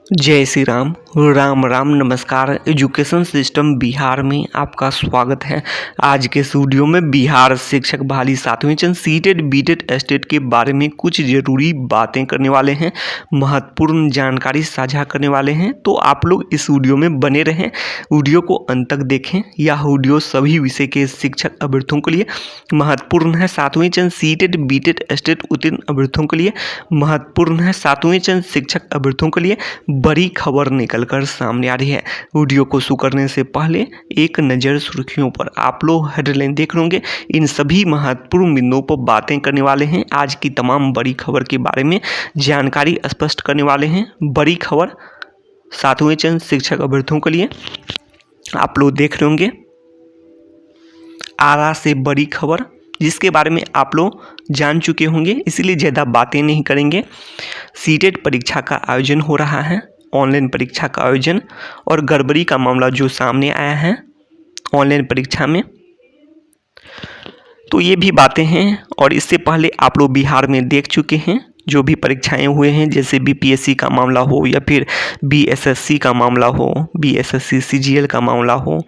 जय श्री राम। राम राम नमस्कार। Education system Bihar में आपका स्वागत है। आज के इस वीडियो में बिहार शिक्षक बहाली 7वीं चरण सीटेट बीटेट एस्टेट के बारे में कुछ ज़रूरी बातें करने वाले हैं, महत्वपूर्ण जानकारी साझा करने वाले हैं। तो आप लोग इस वीडियो में बने रहें, वीडियो को अंत तक देखें। यह वीडियो सभी विषय के शिक्षक अभ्यर्थियों के लिए महत्वपूर्ण है। 7वीं चरण सीटेट बीटेट एस्टेट उत्तीर्ण अभ्यर्थियों के लिए महत्वपूर्ण है। 7वीं चरण शिक्षक अभ्यर्थियों के लिए बड़ी खबर निकलकर सामने आ रही है। वीडियो को शुरू करने से पहले एक नज़र सुर्खियों पर। आप लोग हेडलाइन देख होंगे, इन सभी महत्वपूर्ण बिंदुओं पर बातें करने वाले हैं। आज की तमाम बड़ी खबर के बारे में जानकारी स्पष्ट करने वाले हैं। बड़ी खबर 7वीं चरण शिक्षक अभ्यर्थियों के लिए आप लोग देख रहे होंगे, आरा से बड़ी खबर, जिसके बारे में आप लोग जान चुके होंगे, इसलिए ज़्यादा बातें नहीं करेंगे। सीटेट परीक्षा का आयोजन हो रहा है, ऑनलाइन परीक्षा का आयोजन, और गड़बड़ी का मामला जो सामने आया है ऑनलाइन परीक्षा में, तो ये भी बातें हैं। और इससे पहले आप लोग बिहार में देख चुके हैं जो भी परीक्षाएं हुए हैं, जैसे बीपीएससी का मामला हो या फिर बीएसएससी का मामला हो, बीएसएससी सीजीएल का मामला हो,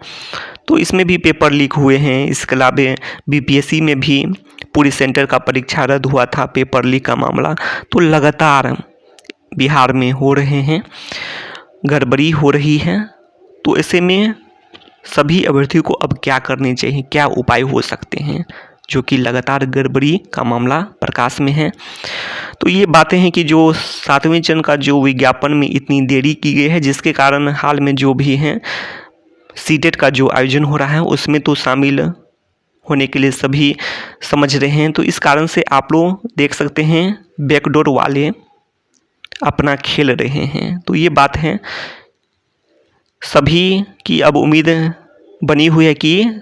तो इसमें भी पेपर लीक हुए हैं। इसके अलावा बीपीएससी में भी पूरी सेंटर का परीक्षा रद्द हुआ था, पेपर लीक का मामला। तो लगातार बिहार में हो रहे हैं, गड़बड़ी हो रही है। तो ऐसे में सभी अभ्यर्थियों को अब क्या करनी चाहिए, क्या उपाय हो सकते हैं, जो कि लगातार गड़बड़ी का मामला प्रकाश में है। तो ये बातें हैं कि जो 7वीं चरण का जो विज्ञापन में इतनी देरी की गई है, जिसके कारण हाल में जो भी हैं सीटेट का जो आयोजन हो रहा है उसमें तो शामिल होने के लिए सभी समझ रहे हैं। तो इस कारण से आप लोग देख सकते हैं बैकडोर वाले अपना खेल रहे हैं। तो ये बात है, सभी की अब उम्मीद बनी हुई है कि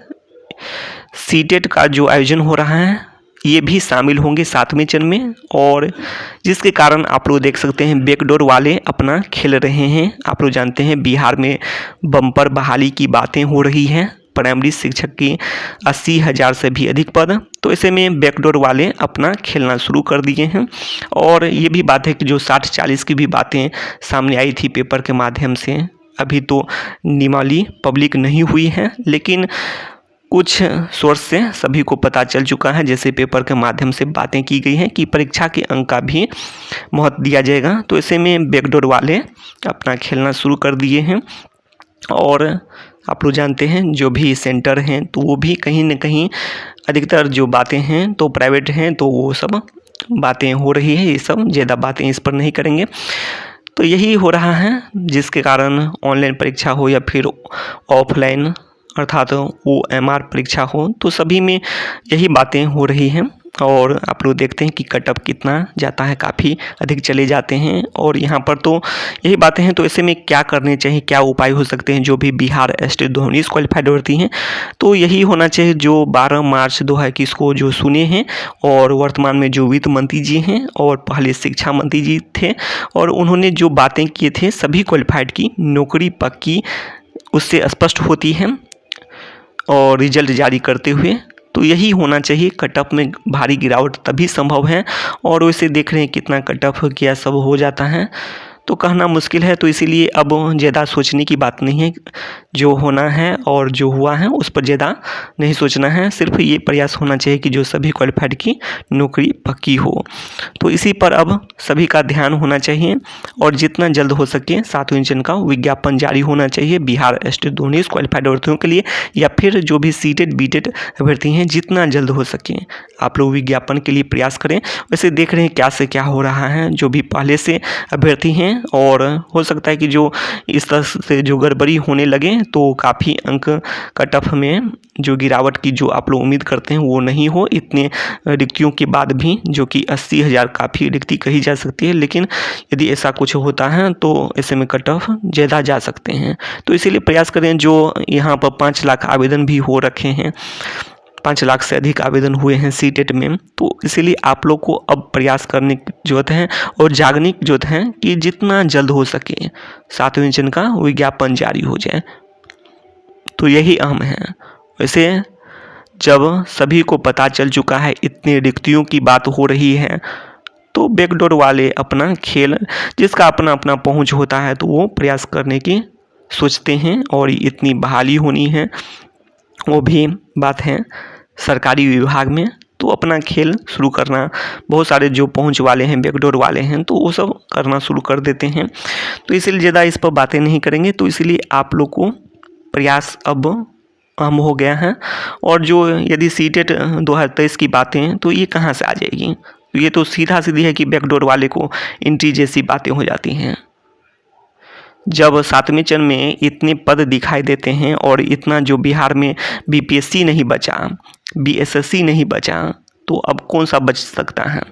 सीटेट का जो आयोजन हो रहा है ये भी शामिल होंगे 7वें चरण में, और जिसके कारण आप लोग देख सकते हैं बैकडोर वाले अपना खेल रहे हैं। आप लोग जानते हैं बिहार में बम्पर बहाली की बातें हो रही हैं, प्राइमरी शिक्षक की 80,000 से भी अधिक पद। तो ऐसे में बैकडोर वाले अपना खेलना शुरू कर दिए हैं। और ये भी बात है कि जो 60-40 की भी बातें सामने आई थी पेपर के माध्यम से, अभी तो नियमावली पब्लिक नहीं हुई है, लेकिन कुछ सोर्स से सभी को पता चल चुका है, जैसे पेपर के माध्यम से बातें की गई हैं कि परीक्षा के अंक का भी महत्व दिया जाएगा। तो ऐसे में बैकडोर वाले अपना खेलना शुरू कर दिए हैं। और आप लोग जानते हैं जो भी सेंटर हैं तो वो भी कहीं न कहीं अधिकतर जो बातें हैं तो प्राइवेट हैं, तो वो सब बातें हो रही है। ये सब ज़्यादा बातें इस पर नहीं करेंगे। तो यही हो रहा है, जिसके कारण ऑनलाइन परीक्षा हो या फिर ऑफलाइन अर्थात OMR परीक्षा हो, तो सभी में यही बातें हो रही हैं। और आप लोग देखते हैं कि कटअप कितना जाता है, काफ़ी अधिक चले जाते हैं। और यहाँ पर तो यही बातें हैं। तो ऐसे में क्या करने चाहिए, क्या उपाय हो सकते हैं जो भी बिहार एस्टेट 2019 क्वालिफाइड होती हैं, तो यही होना चाहिए जो 12 मार्च 2021 को जो सुने हैं, और वर्तमान में जो वित्त मंत्री जी हैं और पहले शिक्षा मंत्री जी थे, और उन्होंने जो बातें किए थे सभी क्वालिफाइड की नौकरी पक्की उससे स्पष्ट होती है और रिजल्ट जारी करते हुए। तो यही होना चाहिए। कटअप में भारी गिरावट तभी संभव है, और वैसे देख रहे हैं कितना कटअप क्या सब हो जाता है, तो कहना मुश्किल है। तो इसीलिए अब ज़्यादा सोचने की बात नहीं है, जो होना है और जो हुआ है उस पर ज़्यादा नहीं सोचना है। सिर्फ ये प्रयास होना चाहिए कि जो सभी क्वालिफाइड की नौकरी पक्की हो। तो इसी पर अब सभी का ध्यान होना चाहिए, और जितना जल्द हो सके 7वीं चरण का विज्ञापन जारी होना चाहिए बिहार एस्टेट 2019 क्वालिफाइड अभ्यर्थियों के लिए, या फिर जो भी सीटेट बीटेट अभ्यर्थी हैं, जितना जल्द हो सके आप लोग विज्ञापन के लिए प्रयास करें। वैसे देख रहे हैं क्या से क्या हो रहा है, जो भी पहले से अभ्यर्थी हैं, और हो सकता है कि जो इस तरह से जो गड़बड़ी होने लगे तो काफ़ी अंक कटअफ में जो गिरावट की जो आप लोग उम्मीद करते हैं वो नहीं हो। इतने रिक्तियों के बाद भी, जो कि 80,000 काफ़ी रिक्ति कही जा सकती है, लेकिन यदि ऐसा कुछ होता है तो ऐसे में कटअफ ज़्यादा जा सकते हैं। तो इसीलिए प्रयास करें। जो यहाँ पर 5 लाख आवेदन भी हो रखे हैं, 5 लाख से अधिक आवेदन हुए हैं सीटेट में, तो इसीलिए आप लोग को अब प्रयास करने की ज़रूरत है और जागने की ज़रूरत है कि जितना जल्द हो सके 7वीं चरण का विज्ञापन जारी हो जाए। तो यही अहम है। वैसे जब सभी को पता चल चुका है, इतनी रिक्तियों की बात हो रही है, तो बैकडोर वाले अपना खेल, जिसका अपना अपना पहुंच होता है, तो वो प्रयास करने की सोचते हैं। और इतनी बहाली होनी है, वो भी बात है सरकारी विभाग में, तो अपना खेल शुरू करना, बहुत सारे जो पहुंच वाले हैं, बैकडोर वाले हैं, तो वो सब करना शुरू कर देते हैं। तो इसलिए ज़्यादा इस पर बातें नहीं करेंगे। तो इसलिए आप लोग को प्रयास अब अहम हो गया है। और जो यदि सीटेट 2023 की बातें, तो ये कहाँ से आ जाएगी? तो ये तो सीधा सीधी है कि बैकडोर वाले को एंट्री जैसी बातें हो जाती हैं। जब 7वें चरण में इतने पद दिखाई देते हैं और इतना जो बिहार में बीपीएससी नहीं बचा, बीएसएससी नहीं बचा, तो अब कौन सा बच सकता है?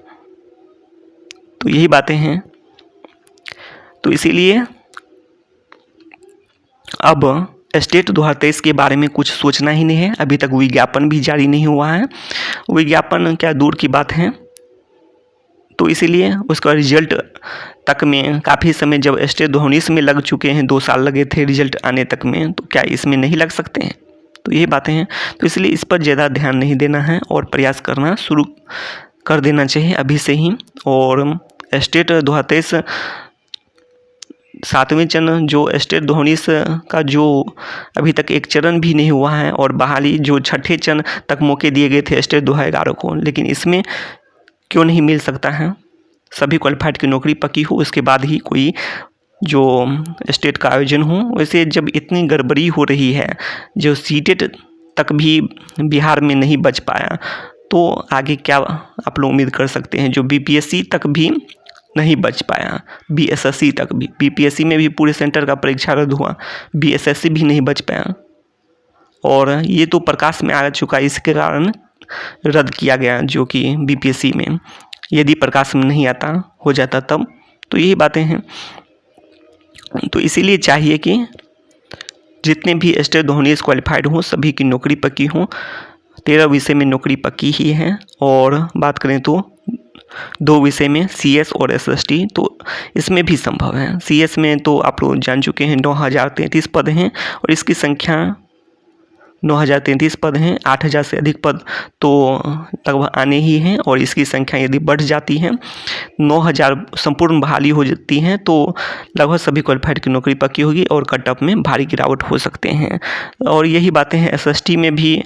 तो यही बातें हैं। तो इसीलिए अब स्टेट 2023 के बारे में कुछ सोचना ही नहीं है। अभी तक विज्ञापन भी जारी नहीं हुआ है, विज्ञापन क्या दूर की बात है। तो इसीलिए उसका रिजल्ट तक में काफ़ी समय, जब स्टेट 2019 में लग चुके हैं, 2 साल लगे थे रिजल्ट आने तक में, तो क्या इसमें नहीं लग सकते हैं? तो ये बातें हैं। तो इसलिए इस पर ज़्यादा ध्यान नहीं देना है और प्रयास करना शुरू कर देना चाहिए अभी से ही। और स्टेट 2023 7वें चरण, जो स्टेट 2019 का जो अभी तक एक चरण भी नहीं हुआ है, और बहाली जो 6ठे चरण तक मौके दिए गए थे स्टेट 2011 को, लेकिन इसमें क्यों नहीं मिल सकता है? सभी क्वालिफाइड की नौकरी पक्की हो, उसके बाद ही कोई जो स्टेट का आयोजन हो। वैसे जब इतनी गड़बड़ी हो रही है, जो सीटेट तक भी बिहार में नहीं बच पाया, तो आगे क्या आप लोग उम्मीद कर सकते हैं? जो बीपीएससी तक भी नहीं बच पाया, बीएसएससी तक भी, बीपीएससी में भी पूरे सेंटर का परीक्षा रद्द हुआ, बीएसएससी भी नहीं बच पाया, और ये तो प्रकाश में आ चुका, इसके कारण रद्द किया गया, जो कि बीपीएससी में यदि प्रकाश में नहीं आता हो जाता तब। तो यही बातें हैं। तो इसीलिए चाहिए कि जितने भी स्टेट 2019 क्वालिफाइड हों, सभी की नौकरी पक्की हो। 13 विषय में नौकरी पक्की ही है। और बात करें तो 2 विषय में सीएस और एसएसटी, तो इसमें भी संभव है। सीएस में तो आप लोग जान चुके हैं 9033 पद हैं, और इसकी संख्या 9033 पद हैं, 8000 से अधिक पद तो लगभग आने ही हैं। और इसकी संख्या यदि बढ़ जाती है, 9000 संपूर्ण बहाली हो जाती हैं, तो लगभग सभी क्वालिफाइड की नौकरी पक्की होगी और कट ऑफ में भारी गिरावट हो सकते हैं। और यही बातें हैं एसएसटी में भी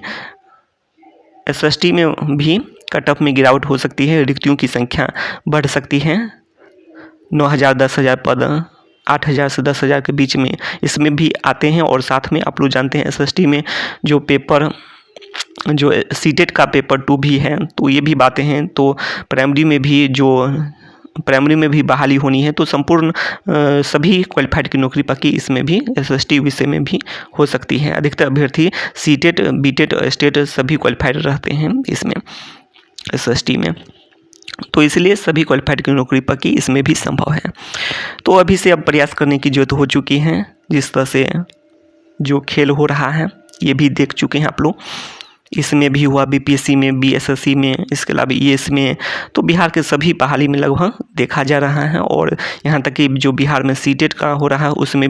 कट ऑफ में गिरावट हो सकती है, रिक्तियों की संख्या बढ़ सकती है। 9000 10,000 पद 8000 से 10,000 के बीच में इसमें भी आते हैं। और साथ में आप लोग जानते हैं एसएसटी में जो पेपर, जो सीटेट का पेपर 2 भी है, तो ये भी बातें हैं। तो प्राइमरी में भी बहाली होनी है, तो संपूर्ण सभी क्वालिफाइड की नौकरी पक्की इसमें भी एसएसटी विषय में भी हो सकती है। अधिकतर अभ्यर्थी सीटेट, बीटेट, स्टेट सभी क्वालिफाइड रहते हैं इसमें, एसएसटी में। तो इसलिए सभी क्वालिफाइड की नौकरी पक्की इसमें भी संभव है। तो अभी से अब प्रयास करने की जरूरत हो चुकी है। जिस तरह से जो खेल हो रहा है, ये भी देख चुके हैं आप लोग। इसमें भी हुआ, बीपीएससी में, बीएसएससी में, इसके अलावा ईएस में, तो बिहार के सभी बहाली में लगभग देखा जा रहा है। और यहाँ तक कि जो बिहार में सीटेट का हो रहा है, उसमें भी